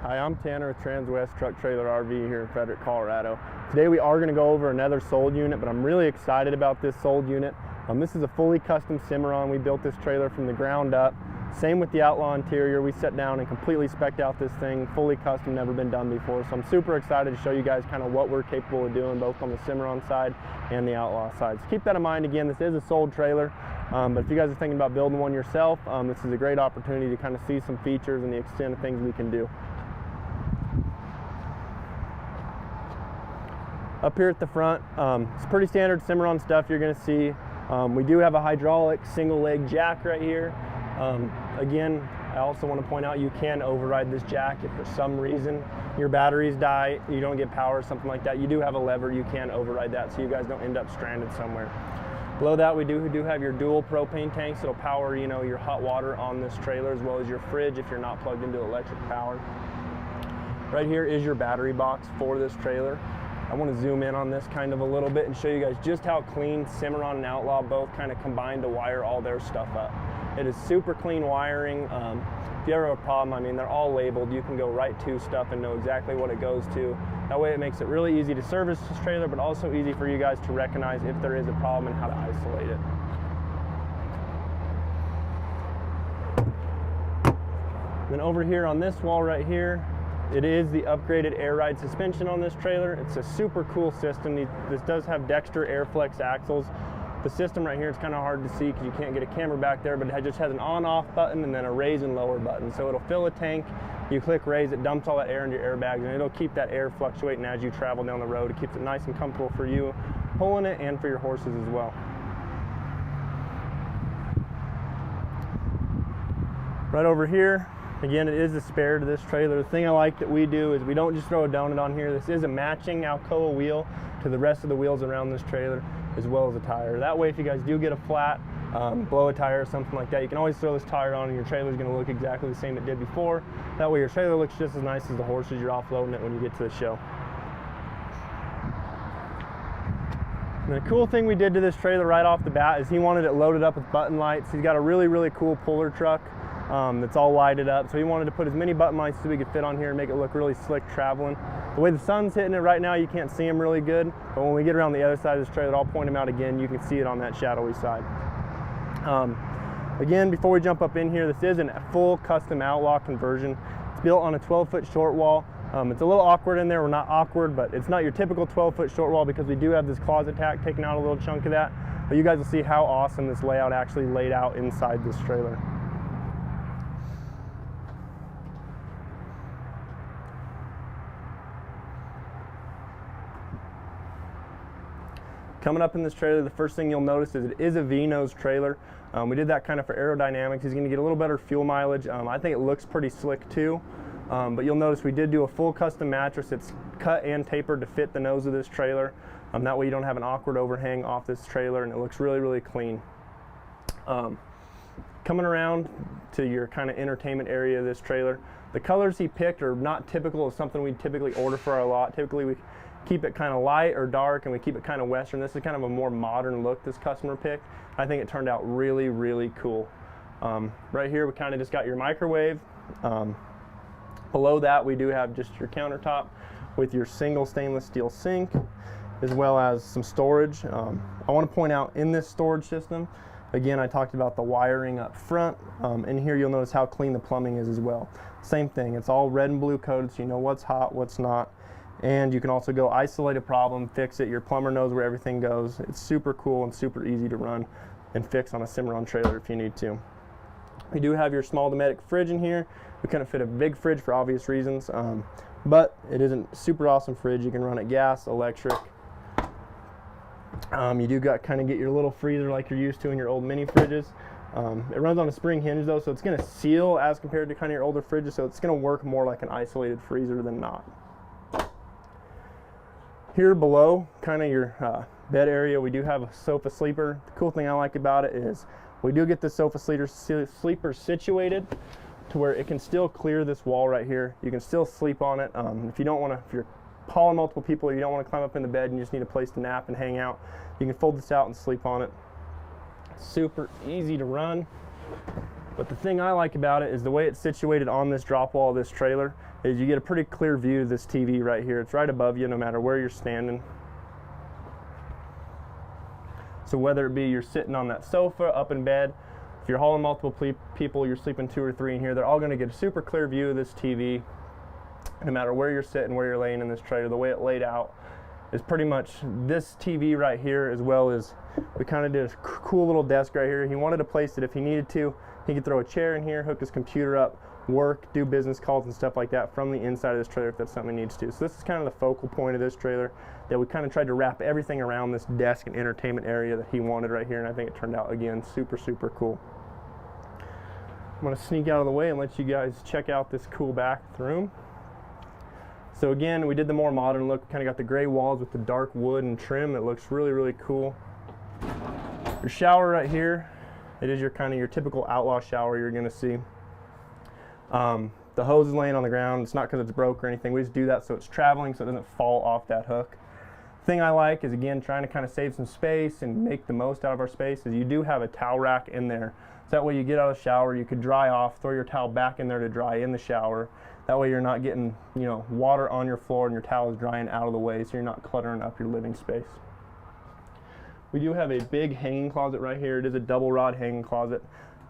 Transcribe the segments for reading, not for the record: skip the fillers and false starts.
Hi, I'm Tanner with Transwest Truck Trailer RV here in Frederick, Colorado. Today we are going to go over another sold unit, but I'm really excited about this sold unit. This is a fully custom Cimarron. We built this trailer from the ground up. Same with the Outlaw interior. We sat down and completely spec'd out this thing, fully custom, never been done before. So I'm super excited to show you guys kind of what we're capable of doing, both on the Cimarron side and the Outlaw side. So keep that in mind. Again, this is a sold trailer, but if you guys are thinking about building one yourself, this is a great opportunity to kind of see some features and the extent of things we can do. Up here at the front, it's pretty standard Cimarron stuff you're going to see. We do have a hydraulic single leg jack right here. Again, I also want to point out you can override this jack if for some reason your batteries die, you don't get power or something like that. You do have a lever, you can override that so you guys don't end up stranded somewhere. Below that we do have your dual propane tanks that'll power your hot water on this trailer, as well as your fridge if you're not plugged into electric power. Right here is your battery box for this trailer. I want to zoom in on this kind of a little bit and show you guys just how clean Cimarron and Outlaw both kind of combined to wire all their stuff up. It is super clean wiring. If you ever have a problem, I mean, they're all labeled. You can go right to stuff and know exactly what it goes to. That way it makes it really easy to service this trailer, but also easy for you guys to recognize if there is a problem and how to isolate it. Then over here on this wall right here, it is the upgraded air ride suspension on this trailer. It's a super cool system. This does have Dexter Airflex axles. The system right here is kind of hard to see because you can't get a camera back there, but it just has an on-off button and then a raise and lower button. So it'll fill a tank, you click raise, it dumps all that air into your airbags, and it'll keep that air fluctuating as you travel down the road. It keeps it nice and comfortable for you pulling it and for your horses as well. Right over here, again, it is a spare to this trailer. The thing I like that we do is we don't just throw a donut on here. This is a matching Alcoa wheel to the rest of the wheels around this trailer, as well as a tire. That way, if you guys do get a flat, blow a tire or something like that, you can always throw this tire on and your trailer is going to look exactly the same it did before. That way your trailer looks just as nice as the horses you're offloading it when you get to the show. And the cool thing we did to this trailer right off the bat is he wanted it loaded up with button lights. He's got a really cool puller truck that's all lighted up, so he wanted to put as many button lights as we could fit on here and make it look really slick traveling. The way the sun's hitting it right now, you can't see him really good, but when we get around the other side of this trailer, I'll point him out again. You can see it on that shadowy side. Again, before we jump up in here, this is a full custom Outlaw conversion. It's built on a 12-foot short wall. It's a little awkward in there. We're not awkward, but it's not your typical 12-foot short wall because we do have this closet tack taking out a little chunk of that. But you guys will see how awesome this layout actually laid out inside this trailer. Coming up in this trailer, the first thing you'll notice is it is a V-nose trailer. We did that kind of for aerodynamics. He's going to get a little better fuel mileage. I think it looks pretty slick too. But you'll notice we did do a full custom mattress. It's cut and tapered to fit the nose of this trailer. That way you don't have an awkward overhang off this trailer, and it looks really clean. Coming around to your kind of entertainment area of this trailer, the colors he picked are not typical of something we typically order for our lot. Typically we keep it kind of light or dark, and we keep it kind of western. This is kind of a more modern look this customer picked. I think it turned out really cool. Right here we kind of just got your microwave. Below that we do have just your countertop with your single stainless steel sink, as well as some storage. I want to point out in this storage system, again, I talked about the wiring up front. In here you'll notice how clean the plumbing is as well. Same thing, it's all red and blue coded, so you know what's hot, what's not. And you can also go isolate a problem, fix it. Your plumber knows where everything goes. It's super cool and super easy to run and fix on a Cimarron trailer if you need to. We do have your small Dometic fridge in here. We couldn't fit a big fridge for obvious reasons, but it is a super awesome fridge. You can run it gas, electric. You do kind of get your little freezer like you're used to in your old mini fridges. It runs on a spring hinge though, so it's going to seal as compared to kind of your older fridges, so it's going to work more like an isolated freezer than not. Here below, kind of your bed area, we do have a sofa sleeper. The cool thing I like about it is we do get the sofa sleeper situated to where it can still clear this wall right here. You can still sleep on it. If you don't want to, if you're hauling multiple people, or you don't want to climb up in the bed and you just need a place to nap and hang out, you can fold this out and sleep on it. Super easy to run. But the thing I like about it is the way it's situated on this drop wall of this trailer is you get a pretty clear view of this TV right here. It's right above you no matter where you're standing. So whether it be you're sitting on that sofa, up in bed, if you're hauling multiple people, you're sleeping 2 or 3 in here, they're all going to get a super clear view of this TV no matter where you're sitting, where you're laying in this trailer. The way it laid out is pretty much this TV right here, as well as we kind of did a cool little desk right here. He wanted to place it if he needed to. He could throw a chair in here, hook his computer up, work, do business calls and stuff like that from the inside of this trailer if that's something he needs to. So this is kind of the focal point of this trailer, that we kind of tried to wrap everything around this desk and entertainment area that he wanted right here, and I think it turned out, again, super, super cool. I'm going to sneak out of the way and let you guys check out this cool bathroom. So again, we did the more modern look, kind of got the gray walls with the dark wood and trim. It looks really, really cool. Your shower right here, it is your kind of your typical outlaw shower you're going to see. The hose is laying on the ground. It's not because it's broke or anything. We just do that so it's traveling, so it doesn't fall off that hook. Thing I like is, again, trying to kind of save some space and make the most out of our space, is you do have a towel rack in there. So that way you get out of the shower, you could dry off, throw your towel back in there to dry in the shower. That way you're not getting, you know, water on your floor and your towel is drying out of the way, so you're not cluttering up your living space. We do have a big hanging closet right here. It is a double rod hanging closet.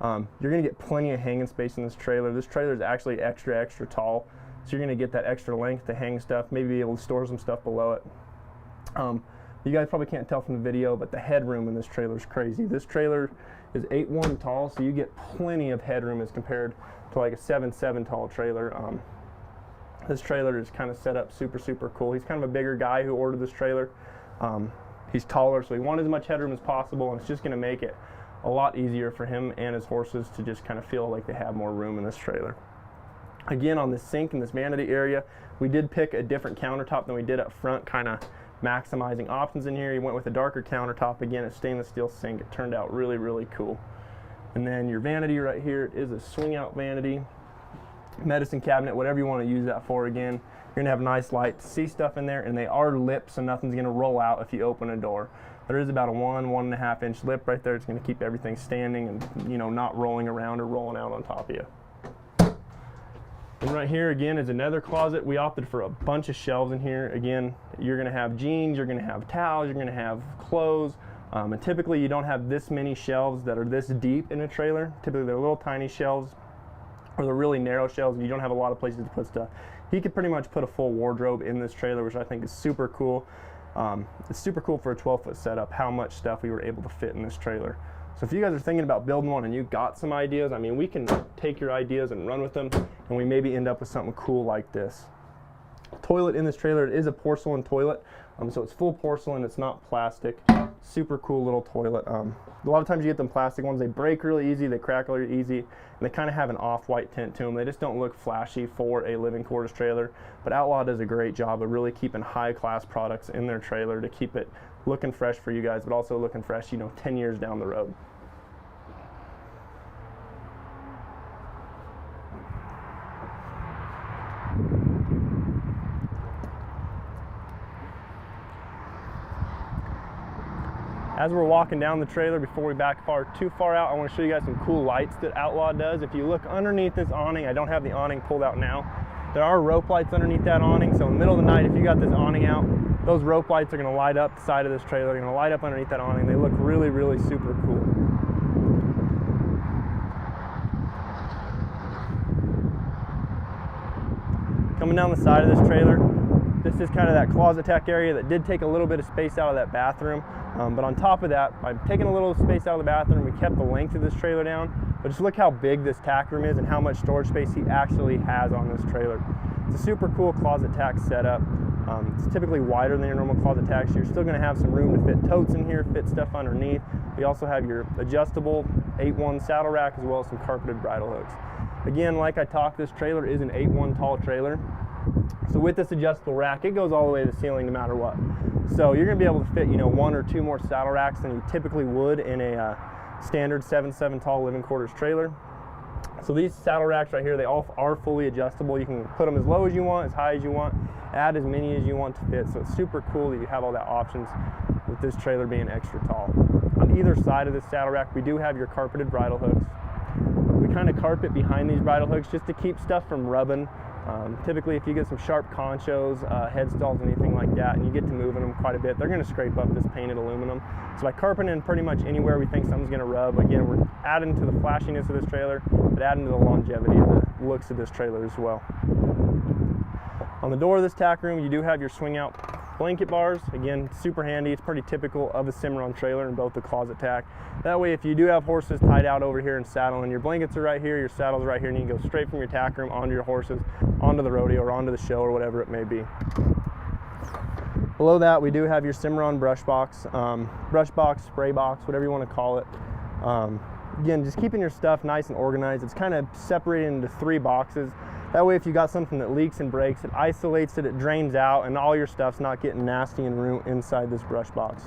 You're going to get plenty of hanging space in this trailer. This trailer is actually extra tall, so you're going to get that extra length to hang stuff, maybe be able to store some stuff below it. You guys probably can't tell from the video, but the headroom in this trailer is crazy. This trailer is 8'1" tall, so you get plenty of headroom as compared to like a 7'7" tall trailer. This trailer is kind of set up super, super cool. He's kind of a bigger guy who ordered this trailer. He's taller, so he wanted as much headroom as possible, and it's just going to make it a lot easier for him and his horses to just kind of feel like they have more room in this trailer. Again, on this sink and this vanity area, we did pick a different countertop than we did up front, kind of maximizing options in here. He went with a darker countertop, again, a stainless steel sink. It turned out really, really cool. And then your vanity right here is a swing out vanity, medicine cabinet, whatever you want to use that for. Again, you're going to have nice light to see stuff in there, and they are lit, so nothing's going to roll out if you open a door. There is about a 1.5 inch lip right there. It's going to keep everything standing and, you know, not rolling around or rolling out on top of you. And right here again is another closet. We opted for a bunch of shelves in here. Again, you're going to have jeans, you're going to have towels, you're going to have clothes. And typically you don't have this many shelves that are this deep in a trailer. Typically they're little tiny shelves, or they're really narrow shelves, and you don't have a lot of places to put stuff. He could pretty much put a full wardrobe in this trailer, which I think is super cool. It's super cool for a 12-foot setup, how much stuff we were able to fit in this trailer. So if you guys are thinking about building one and you got some ideas, I mean, we can take your ideas and run with them, and we maybe end up with something cool like this. Toilet in this trailer, it is a porcelain toilet, so it's full porcelain, it's not plastic. Super cool little toilet. A lot of times you get them plastic ones, they break really easy, they crack really easy, and they kind of have an off-white tint to them. They just don't look flashy for a living quarters trailer, but Outlaw does a great job of really keeping high-class products in their trailer to keep it looking fresh for you guys, but also looking fresh, you know, 10 years down the road. As we're walking down the trailer, before we back too far out, I want to show you guys some cool lights that Outlaw does. If you look underneath this awning, I don't have the awning pulled out now, there are rope lights underneath that awning, so in the middle of the night, if you got this awning out, those rope lights are going to light up the side of this trailer. They're going to light up underneath that awning. They look really, really super cool. Coming down the side of this trailer, this is kind of that closet tack area that did take a little bit of space out of that bathroom. But on top of that, by taking a little space out of the bathroom, we kept the length of this trailer down. But just look how big this tack room is and how much storage space he actually has on this trailer. It's a super cool closet tack setup. It's typically wider than your normal closet tack, so you're still going to have some room to fit totes in here, fit stuff underneath. We also have your adjustable 8'1" saddle rack, as well as some carpeted bridle hooks. Again, like I talked, this trailer is an 8'1" tall trailer. So with this adjustable rack, it goes all the way to the ceiling no matter what. So you're going to be able to fit, you know, 1 or 2 more saddle racks than you typically would in a standard 7'7" tall living quarters trailer. So these saddle racks right here, they all are fully adjustable. You can put them as low as you want, as high as you want, add as many as you want to fit. So it's super cool that you have all that options with this trailer being extra tall. On either side of this saddle rack, we do have your carpeted bridle hooks. We kind of carpet behind these bridle hooks just to keep stuff from rubbing. Typically, if you get some sharp conchos, headstalls, anything like that, and you get to moving them quite a bit, they're going to scrape up this painted aluminum. So by carpeting pretty much anywhere we think something's going to rub, again, we're adding to the flashiness of this trailer, but adding to the longevity of the looks of this trailer as well. On the door of this tack room, you do have your swing out blanket bars. Again, super handy. It's pretty typical of a Cimarron trailer in both the closet tack. That way, if you do have horses tied out over here and saddling, your blankets are right here, your saddle's right here, and you can go straight from your tack room onto your horses, onto the rodeo or onto the show or whatever it may be. Below that, we do have your Cimarron brush box, spray box, whatever you want to call it. Again, just keeping your stuff nice and organized. It's kind of separated into 3 boxes. That way, if you got something that leaks and breaks, it isolates it, it drains out, and all your stuff's not getting nasty and inside this brush box.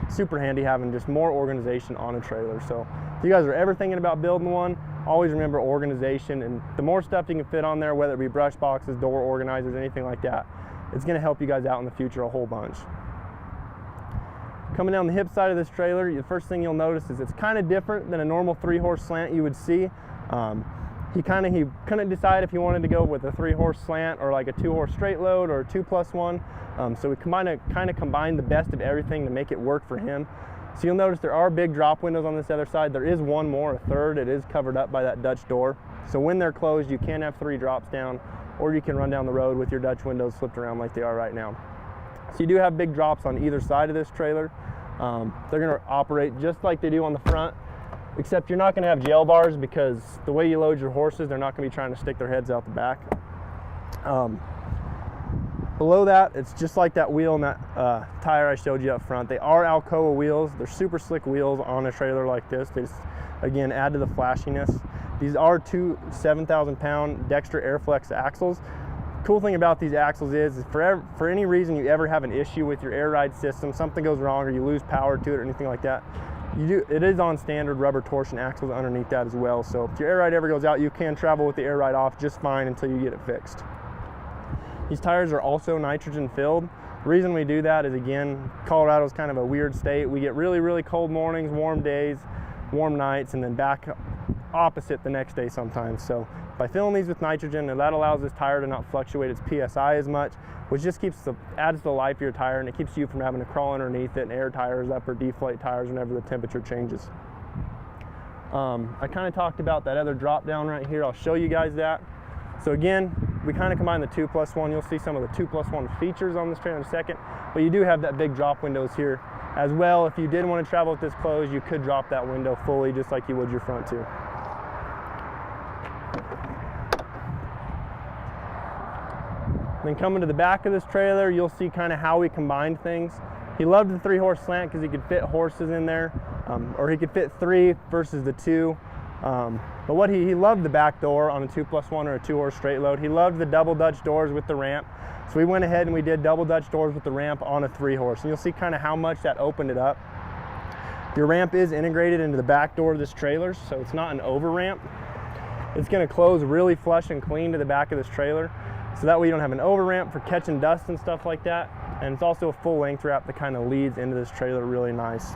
Super handy having just more organization on a trailer. So if you guys are ever thinking about building one, always remember organization, and the more stuff you can fit on there, whether it be brush boxes, door organizers, anything like that, it's going to help you guys out in the future a whole bunch. Coming down the hip side of this trailer, the first thing you'll notice is it's kind of different than a normal 3-horse slant you would see. He couldn't decide if he wanted to go with a 3-horse slant or like a 2-horse straight load or a 2+1. So we kind of combined the best of everything to make it work for him. So you'll notice there are big drop windows on this other side. There is one more, a third. It is covered up by that Dutch door. So when they're closed, you can have 3 drops down, or you can run down the road with your Dutch windows flipped around like they are right now. So you do have big drops on either side of this trailer. They're going to operate just like they do on the front, except you're not going to have jail bars because the way you load your horses, they're not going to be trying to stick their heads out the back. Below that, it's just like that wheel and that tire I showed you up front. They are Alcoa wheels. They're super slick wheels on a trailer like this. They just, again, add to the flashiness. These are 2 7,000-pound Dexter Airflex axles. Cool thing about these axles is for any reason you ever have an issue with your air ride system, something goes wrong or you lose power to it or anything like that, it is on standard rubber torsion axles underneath that as well. So if your air ride ever goes out, you can travel with the air ride off just fine until you get it fixed. These tires are also nitrogen filled. The reason we do that is, again, Colorado's kind of a weird state. We get really, really cold mornings, warm days, warm nights, and then back opposite the next day sometimes. So by filling these with nitrogen, that allows this tire to not fluctuate its PSI as much, which just adds to the life of your tire, and it keeps you from having to crawl underneath it and air tires up or deflate tires whenever the temperature changes. I kind of talked about that other drop down right here. I'll show you guys that. So again, we kind of combine the 2+1. You'll see some of the 2+1 features on this trailer in a second, but you do have that big drop windows here as well. If you did want to travel with this closed, you could drop that window fully just like you would your front too. Then coming to the back of this trailer, you'll see kind of how we combined things. He loved the 3-horse slant because he could fit horses in there, or he could fit 3 versus the 2. But what he loved the back door on a 2+1 or a 2-horse straight load. He loved the double Dutch doors with the ramp. So we went ahead and we did double Dutch doors with the ramp on a 3-horse. And you'll see kind of how much that opened it up. Your ramp is integrated into the back door of this trailer, so it's not an over ramp. It's going to close really flush and clean to the back of this trailer. So that way you don't have an over ramp for catching dust and stuff like that. And it's also a full length wrap that kind of leads into this trailer really nice.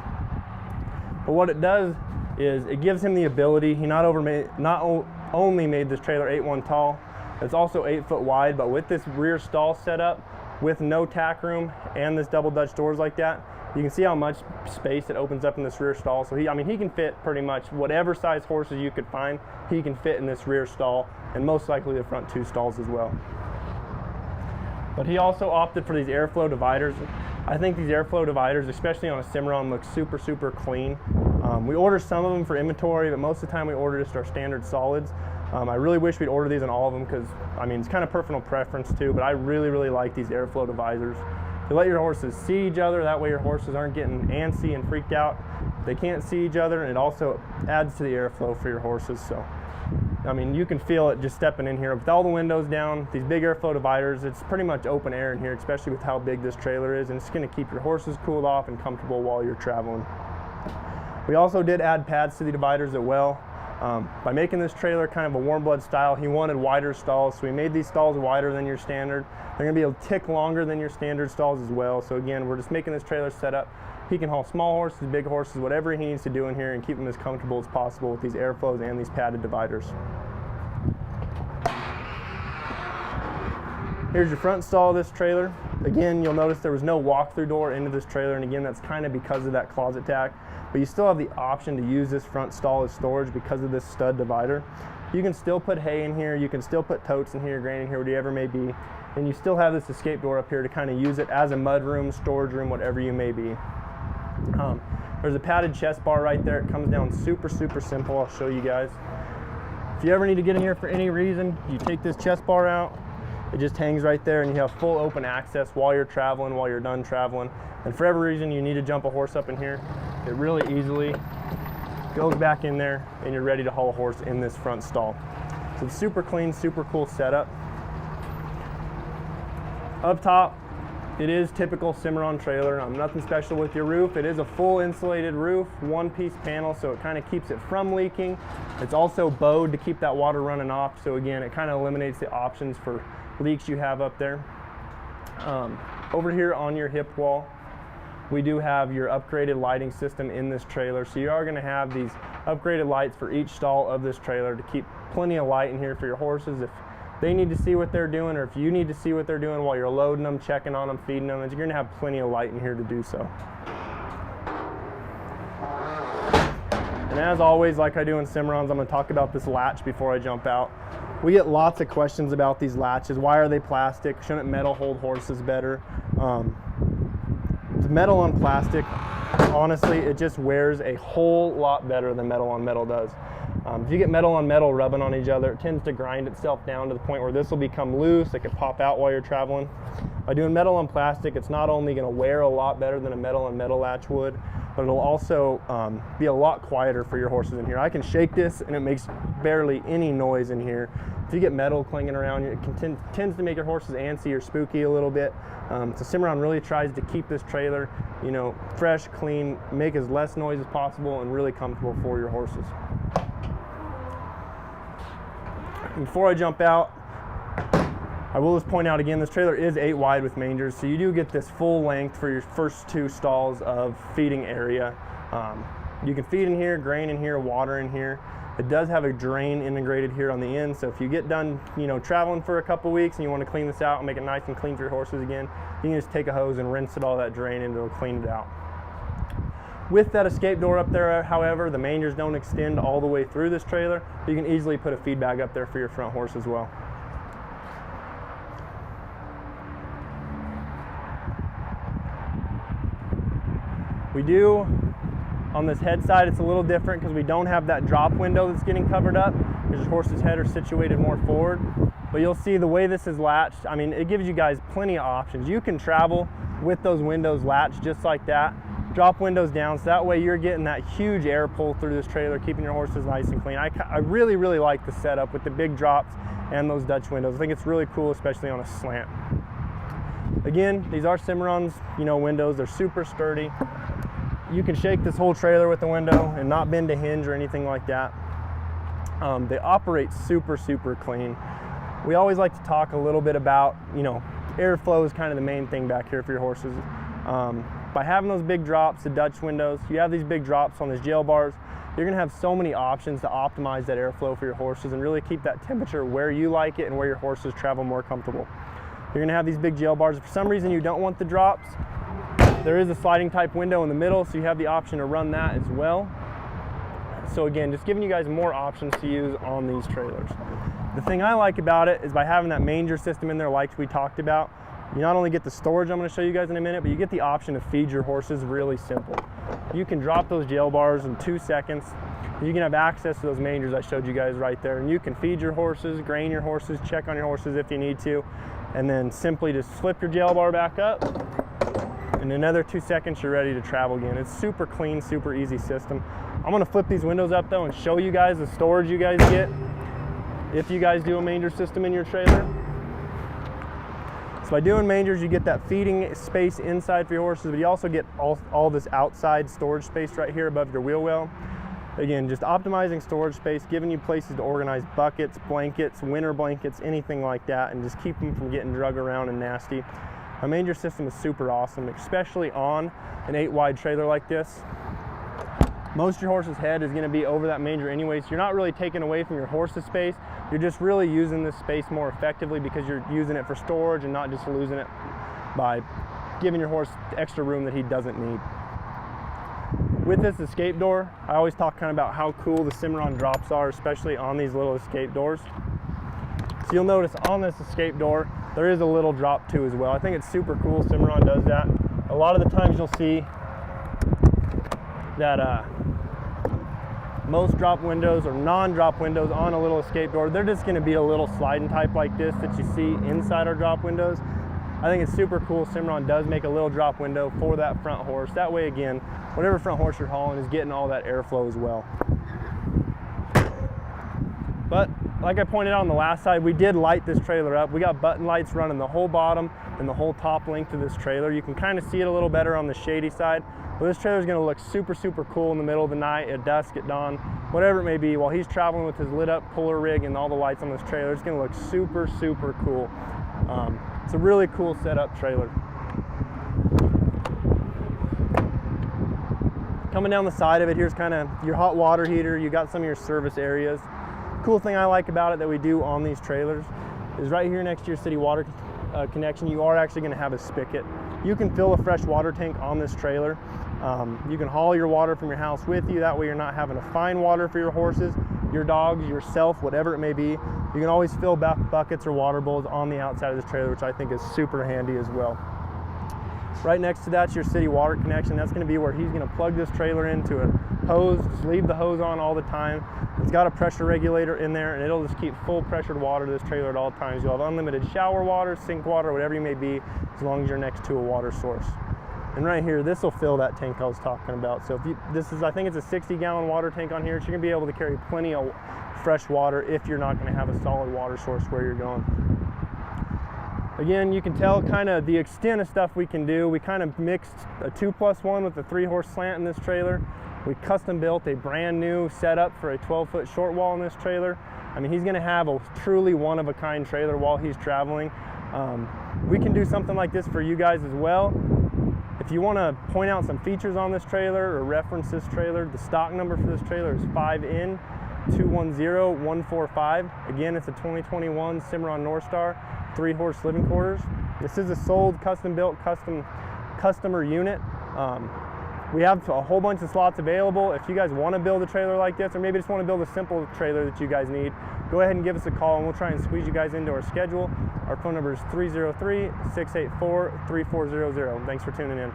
But what it does is it gives him the ability, he not only made this trailer 8'1" tall, it's also 8 foot wide, but with this rear stall setup, with no tack room and this double Dutch doors like that, you can see how much space it opens up in this rear stall. So he can fit pretty much whatever size horses you could find, he can fit in this rear stall, and most likely the front 2 stalls as well. But he also opted for these airflow dividers. I think these airflow dividers, especially on a Cimarron, look super, super clean. We order some of them for inventory, but most of the time we order just our standard solids. I really wish we'd order these on all of them because, I mean, it's kind of personal preference too, but I really, really like these airflow divisors. They let your horses see each other, that way your horses aren't getting antsy and freaked out. They can't see each other, and it also adds to the airflow for your horses. So, I mean, you can feel it just stepping in here. With all the windows down, these big airflow dividers, it's pretty much open air in here, especially with how big this trailer is, and it's going to keep your horses cooled off and comfortable while you're traveling. We also did add pads to the dividers as well. By making this trailer kind of a warm blood style, he wanted wider stalls, so we made these stalls wider than your standard. They're going to be a tick longer than your standard stalls as well. So again, we're just making this trailer set up He can haul small horses, big horses, whatever he needs to do in here and keep them as comfortable as possible with these airflows and these padded dividers. Here's your front stall of this trailer. Again, you'll notice there was no walk-through door into this trailer, and again, that's kind of because of that closet tack, but you still have the option to use this front stall as storage because of this stud divider. You can still put hay in here, you can still put totes in here, grain in here, whatever it may be, and you still have this escape door up here to kind of use it as a mud room, storage room, whatever you may be. There's a padded chest bar right there. It comes down super, super simple. I'll show you guys. If you ever need to get in here for any reason, you take this chest bar out, it just hangs right there, and you have full open access while you're traveling, while you're done traveling. And for every reason you need to jump a horse up in here, it really easily goes back in there, and you're ready to haul a horse in this front stall. So it's super clean, super cool setup. Up top, it is typical Cimarron trailer. Nothing special with your roof. It is a full insulated roof, one-piece panel, so it kind of keeps it from leaking. It's also bowed to keep that water running off, so again, it kind of eliminates the options for leaks you have up there. Over here on your hip wall, we do have your upgraded lighting system in this trailer. So you are going to have these upgraded lights for each stall of this trailer to keep plenty of light in here for your horses if they need to see what they're doing, or if you need to see what they're doing while you're loading them, checking on them, feeding them. You're going to have plenty of light in here to do so. And as always, like I do in Cimarrons, I'm going to talk about this latch before I jump out. We get lots of questions about these latches. Why are they plastic? Shouldn't metal hold horses better? The metal on plastic, honestly, it just wears a whole lot better than metal on metal does. If you get metal on metal rubbing on each other, it tends to grind itself down to the point where this will become loose. It could pop out while you're traveling. By doing metal on plastic, it's not only going to wear a lot better than a metal on metal latch would, but it'll also be a lot quieter for your horses in here. I can shake this and it makes barely any noise in here. If you get metal clanging around, it tends to make your horses antsy or spooky a little bit. So Cimarron really tries to keep this trailer, you know, fresh, clean, make as less noise as possible, and really comfortable for your horses. And before I jump out, I will just point out again, this trailer is 8 wide with mangers, so you do get this full length for your first 2 stalls of feeding area. You can feed in here, grain in here, water in here. It does have a drain integrated here on the end, so if you get done, you know, traveling for a couple weeks and you want to clean this out and make it nice and clean for your horses again, you can just take a hose and rinse it all that drain and it'll clean it out. With that escape door up there, however, the mangers don't extend all the way through this trailer. You can easily put a feed bag up there for your front horse as well. We do, on this head side, it's a little different because we don't have that drop window that's getting covered up because your horse's head are situated more forward. But you'll see the way this is latched, I mean, it gives you guys plenty of options. You can travel with those windows latched just like that. Drop windows down, so that way you're getting that huge air pull through this trailer, keeping your horses nice and clean. I really, really like the setup with the big drops and those Dutch windows. I think it's really cool, especially on a slant. Again, these are Cimarron's, you know, windows. They're super sturdy. You can shake this whole trailer with the window and not bend a hinge or anything like that. They operate super, super clean. We always like to talk a little bit about, you know, airflow is kind of the main thing back here for your horses. By having those big drops, the Dutch windows, you have these big drops on these jail bars, you're gonna have so many options to optimize that airflow for your horses and really keep that temperature where you like it and where your horses travel more comfortable. You're gonna have these big jail bars. If for some reason you don't want the drops, there is a sliding type window in the middle, so you have the option to run that as well. So again, just giving you guys more options to use on these trailers. The thing I like about it is by having that manger system in there like we talked about, you not only get the storage I'm going to show you guys in a minute, but you get the option to feed your horses really simple. You can drop those jail bars in 2 seconds. You can have access to those mangers I showed you guys right there, and you can feed your horses, grain your horses, check on your horses if you need to, and then simply just flip your jail bar back up. In another 2 seconds, you're ready to travel again. It's super clean, super easy system. I'm going to flip these windows up though and show you guys the storage you guys get if you guys do a manger system in your trailer. So by doing mangers, you get that feeding space inside for your horses, but you also get all this outside storage space right here above your wheel well. Again, just optimizing storage space, giving you places to organize buckets, blankets, winter blankets, anything like that, and just keep them from getting drug around and nasty. A manger system is super awesome, especially on an 8-wide trailer like this. Most of your horse's head is going to be over that manger anyways. You're not really taking away from your horse's space. You're just really using this space more effectively because you're using it for storage and not just losing it by giving your horse extra room that he doesn't need. With this escape door, I always talk kind of about how cool the Cimarron drops are, especially on these little escape doors. So you'll notice on this escape door, there is a little drop too as well. I think it's super cool Cimarron does that. A lot of the times you'll see that most drop windows or non-drop windows on a little escape door, they're just going to be a little sliding type like this that you see inside our drop windows. I think it's super cool Cimarron does make a little drop window for that front horse. That way, again, whatever front horse you're hauling is getting all that airflow as well. But like I pointed out on the last side, we did light this trailer up. We got button lights running the whole bottom and the whole top length of this trailer. You can kind of see it a little better on the shady side. But this trailer is going to look super, super cool in the middle of the night, at dusk, at dawn, whatever it may be. While he's traveling with his lit up puller rig and all the lights on this trailer, it's going to look super, super cool. It's a really cool setup trailer. Coming down the side of it, here's kind of your hot water heater. You got some of your service areas. Cool thing I like about it that we do on these trailers is right here next to your city water connection, you are actually going to have a spigot. You can fill a fresh water tank on this trailer. You can haul your water from your house with you. That way you're not having to find water for your horses, your dogs, yourself, whatever it may be. You can always fill buckets or water bowls on the outside of this trailer, which I think is super handy as well. Right next to that's your city water connection. That's going to be where he's going to plug this trailer into a hose, just leave the hose on all the time. It's got a pressure regulator in there, and it'll just keep full pressured water to this trailer at all times. You'll have unlimited shower water, sink water, whatever you may be, as long as you're next to a water source. And right here, this will fill that tank I was talking about. So if you, I think it's a 60-gallon water tank on here, so you're gonna be able to carry plenty of fresh water if you're not gonna have a solid water source where you're going. Again, you can tell kind of the extent of stuff we can do. We kind of mixed a 2+1 with a 3-horse slant in this trailer. We custom built a brand new setup for a 12-foot short wall in this trailer. I mean, he's gonna have a truly one-of-a-kind trailer while he's traveling. We can do something like this for you guys as well. If you want to point out some features on this trailer or reference this trailer, the stock number for this trailer is 5N210145. Again, it's a 2021 Cimarron Norstar 3-horse living quarters. This is a sold, custom-built, customer unit. We have a whole bunch of slots available. If you guys want to build a trailer like this, or maybe just want to build a simple trailer that you guys need, go ahead and give us a call and we'll try and squeeze you guys into our schedule. Our phone number is 303-684-3400. Thanks for tuning in.